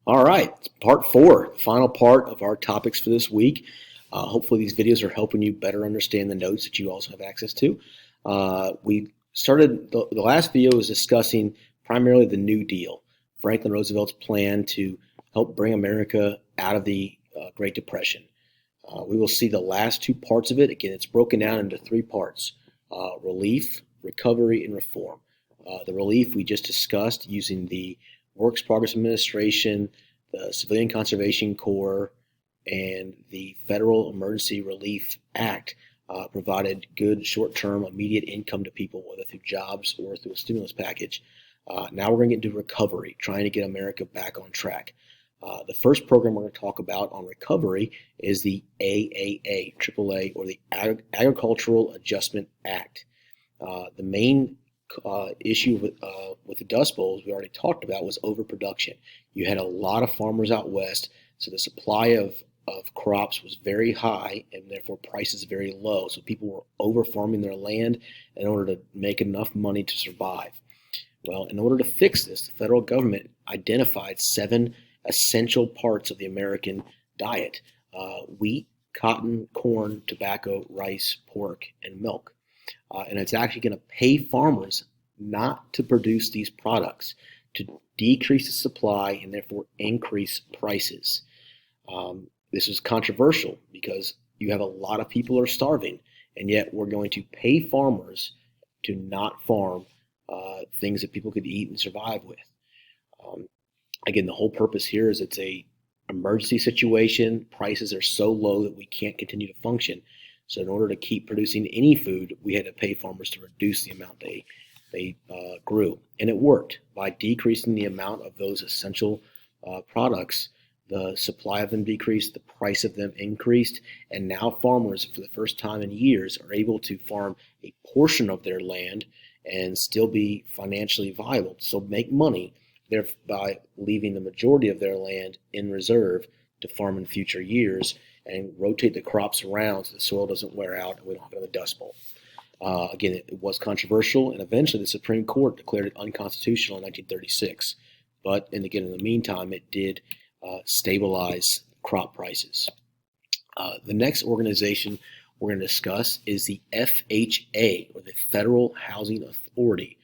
All right, part four, final part of our topics for this week. Hopefully, these videos are helping you better understand the notes that you also have access to. We started the last video was discussing primarily the New Deal, Franklin Roosevelt's plan to help bring America out of the Great Depression. We will see the last two parts of it. Again, it's broken down into three parts: relief, recovery, and reform. The relief we just discussed using the Works Progress Administration, the Civilian Conservation Corps, and the Federal Emergency Relief Act provided good short-term immediate income to people, whether through jobs or through a stimulus package. Now we're going to get into recovery, trying to get America back on track. The first program we're going to talk about on recovery is the AAA, or the Agricultural Adjustment Act. The main issue with the Dust Bowls we already talked about was overproduction. You had a lot of farmers out west, so the supply of crops was very high and therefore prices very low. So people were over farming their land in order to make enough money to survive. Well, in order to fix this, the federal government identified 7 essential parts of the American diet: wheat, cotton, corn, tobacco, rice, pork, and milk. And it's actually going to pay farmers not to produce these products, to decrease the supply and therefore increase prices. This is controversial because you have a lot of people are starving, and yet we're going to pay farmers to not farm things that people could eat and survive with. Again, the whole purpose here is it's a emergency situation. Prices are so low that we can't continue to function. So in order to keep producing any food, we had to pay farmers to reduce the amount they grew. And it worked. By decreasing the amount of those essential products, the supply of them decreased, the price of them increased, and now farmers, for the first time in years, are able to farm a portion of their land and still be financially viable, so make money, thereby leaving the majority of their land in reserve to farm in future years and rotate the crops around so the soil doesn't wear out and we don't have another Dust Bowl. Again, it was controversial, and eventually the Supreme Court declared it unconstitutional in 1936. But, and again, in the meantime, it did stabilize crop prices. The next organization we're going to discuss is the FHA, or the Federal Housing Authority.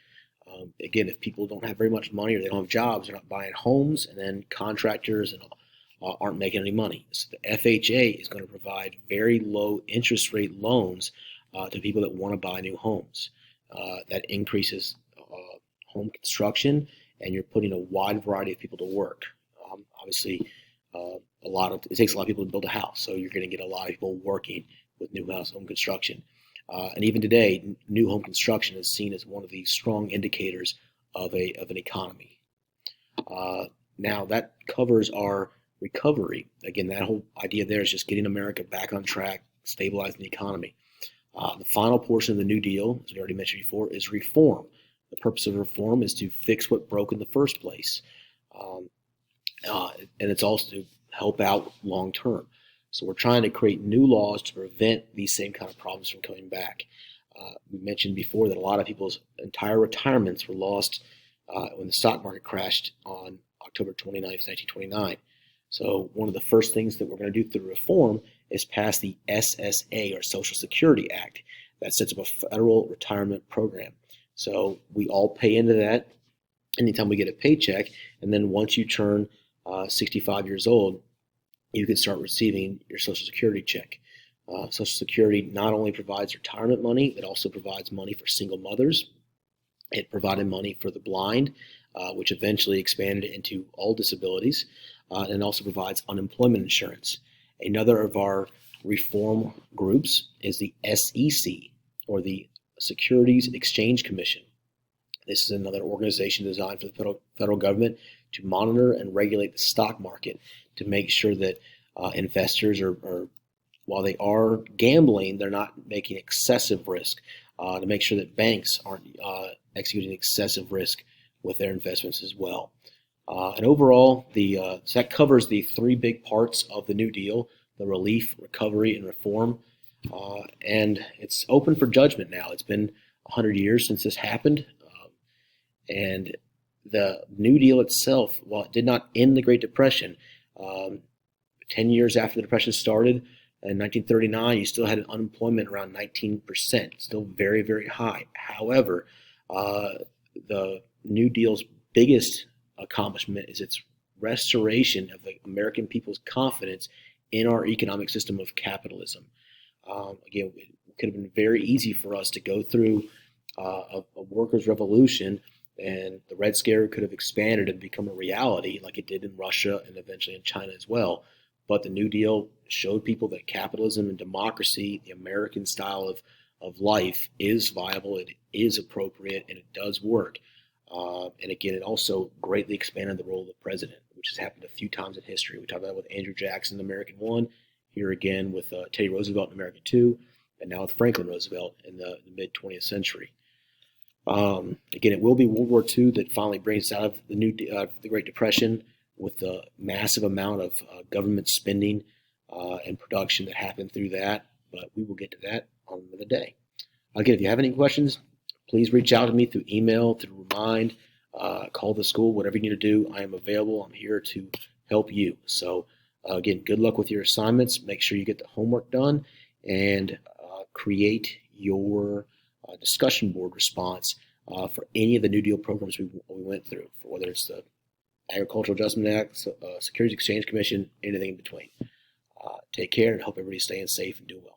Again, if people don't have very much money or they don't have jobs, they're not buying homes, and then contractors and aren't making any money. So the FHA is going to provide very low interest rate loans to people that want to buy new homes. That increases home construction, and you're putting a wide variety of people to work. Obviously, it takes a lot of people to build a house, so you're going to get a lot of people working with new home construction. And even today, new home construction is seen as one of the strong indicators of an economy. Now that covers our recovery. Again, that whole idea there is just getting America back on track, stabilizing the economy. The final portion of the New Deal, as we already mentioned before, is reform. The purpose of reform is to fix what broke in the first place. And it's also to help out long term. So we're trying to create new laws to prevent these same kind of problems from coming back. We mentioned before that a lot of people's entire retirements were lost when the stock market crashed on October 29th, 1929. So one of the first things that we're going to do through reform is pass the SSA, or Social Security Act, that sets up a federal retirement program. So we all pay into that anytime we get a paycheck, and then once you turn 65 years old, you can start receiving your Social Security check. Social Security not only provides retirement money, it also provides money for single mothers. It provided money for the blind, which eventually expanded into all disabilities, and also provides unemployment insurance. Another of our reform groups is the SEC, or the Securities Exchange Commission. This is another organization designed for the federal government to monitor and regulate the stock market, to make sure that investors are, while they are gambling, they're not making excessive risk, to make sure that banks aren't executing excessive risk with their investments as well. And overall, so that covers the 3 big parts of the New Deal: the relief, recovery, and reform. And it's open for judgment now. It's been 100 years since this happened, and the New Deal itself, while it did not end the Great Depression, 10 years after the Depression started, in 1939, you still had an unemployment around 19%, still very, very high. However, the New Deal's biggest accomplishment is its restoration of the American people's confidence in our economic system of capitalism. Again, it could have been very easy for us to go through a workers' revolution, and the Red Scare could have expanded and become a reality like it did in Russia and eventually in China as well. But the New Deal showed people that capitalism and democracy, the American style of life, is viable, it is appropriate, and it does work. And again, it also greatly expanded the role of the president, which has happened a few times in history. We talked about it with Andrew Jackson in American One, here again with Teddy Roosevelt in American Two, and now with Franklin Roosevelt in the mid-20th century. Again, it will be World War II that finally brings us out of the Great Depression, with the massive amount of government spending and production that happened through that. But we will get to that on another day. Again, if you have any questions, please reach out to me through email, through Remind, call the school, whatever you need to do. I am available. I'm here to help you. So again, good luck with your assignments. Make sure you get the homework done, and create your discussion board response for any of the New Deal programs we went through, for whether it's the Agricultural Adjustment Act, Securities Exchange Commission, anything in between. Take care, and hope everybody's staying safe and doing well.